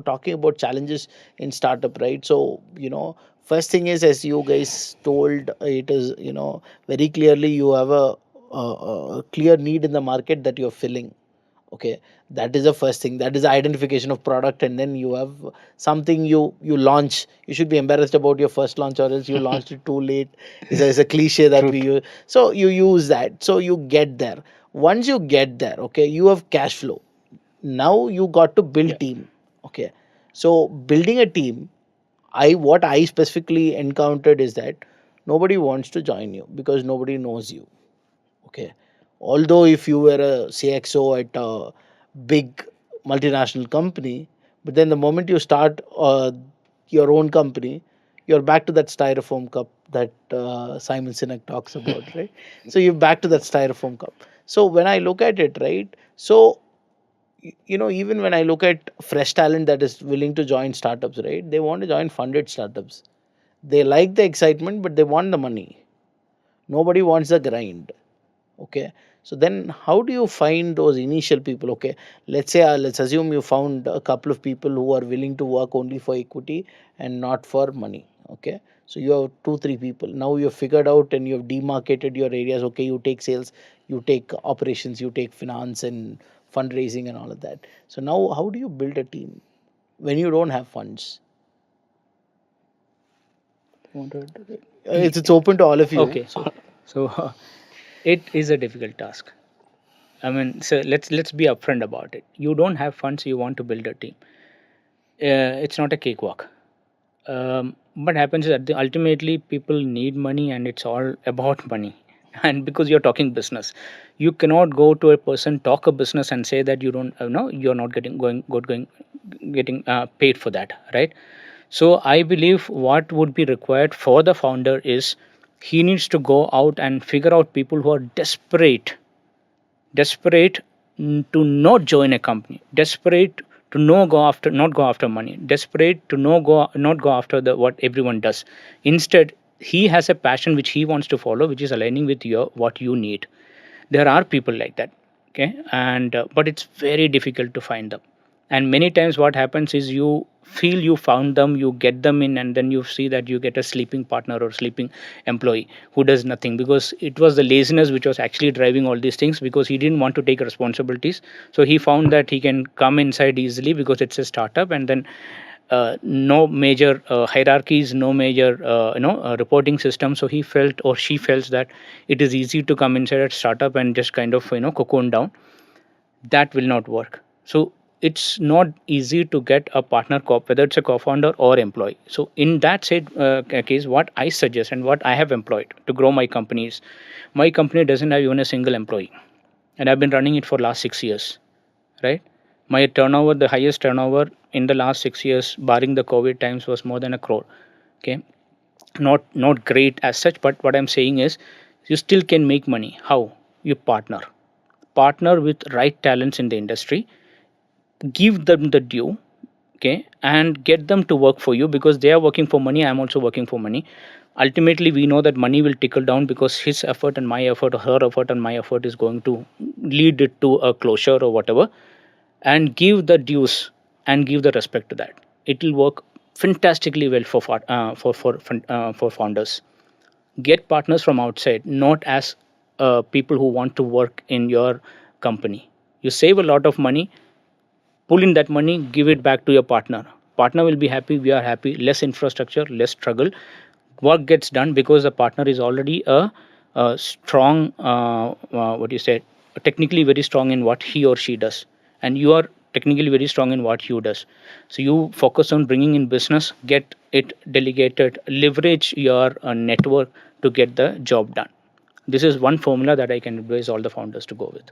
talking about challenges in startup, right? So, first thing is, as you guys told, it is, very clearly you have a clear need in the market that you're filling. Okay, that is the first thing. That is the identification of product, and then you have something you launch. You should be embarrassed about your first launch, or else you launched it too late. Is a cliche that we Truth. use. So you use that. So you get there. Once you get there, okay, you have cash flow. Now you got to Yeah. build team. Okay, so building a team, I what I specifically encountered is that nobody wants to join you because nobody knows you. Okay, although if you were a CXO at a big multinational company, but then the moment you start your own company, you're back to that styrofoam cup that Simon Sinek talks about, right? So you're back to that styrofoam cup. So when I look at it, right, so even when I look at fresh talent that is willing to join startups, right, they want to join funded startups. They like the excitement, but they want the money. Nobody wants the grind. Okay, so then how do you find those initial people? Okay, let's assume you found a couple of people who are willing to work only for equity and not for money. Okay, so you have 2 3 people. Now you've figured out and you have demarcated your areas. Okay, you take sales, you take operations, you take finance and fundraising and all of that. So now how do you build a team when you don't have funds? It's Ye- open to all of you. Okay. So it is a difficult task. I mean, so let's be upfront about it. You don't have funds, you want to build a team. It's not a cakewalk. What happens is that ultimately people need money, and it's all about money. And because you're talking business, you cannot go to a person, talk a business, and say that you don't no, you're not getting paid for that, right? So I believe what would be required for the founder is he needs to go out and figure out people who are desperate to not join a company, desperate to no go after not go after money, desperate to no go not go after the what everyone does. Instead, he has a passion which he wants to follow, which is aligning with your what you need. There are people like that. Okay, and but it's very difficult to find them. And many times what happens is you feel you found them, you get them in, and then you see that you get a sleeping partner or sleeping employee who does nothing, because it was the laziness which was actually driving all these things, because he didn't want to take responsibilities. So he found that he can come inside easily because it's a startup, and then no major hierarchies, no major reporting system. So he felt or she felt that it is easy to come inside a startup and just kind of cocoon down. That will not work. So it's not easy to get a partner whether it's a co-founder or employee. So in that case, what I suggest and what I have employed to grow my company is, my company doesn't have even a single employee, and I've been running it for last 6 years, right? My turnover, the highest turnover in the last 6 years, barring the COVID times, was more than a crore. Okay, not great as such, but what I'm saying is, you still can make money. How? You partner with right talents in the industry, give them the due, okay, and get them to work for you, because they are working for money, I'm also working for money. Ultimately we know that money will trickle down, because his effort and my effort, or her effort and my effort, is going to lead it to a closure or whatever. And give the dues and give the respect to that. It will work fantastically well for founders. Get partners from outside, not as people who want to work in your company. You save a lot of money. Pull in that money, give it back to your partner will be happy, we are happy. Less infrastructure, less struggle. Work gets done because the partner is already a strong what you say technically very strong in what he or she does, and you are technically very strong in what you does. So you focus on bringing in business, get it delegated, leverage your network to get the job done. This is one formula that I can advise all the founders to go with.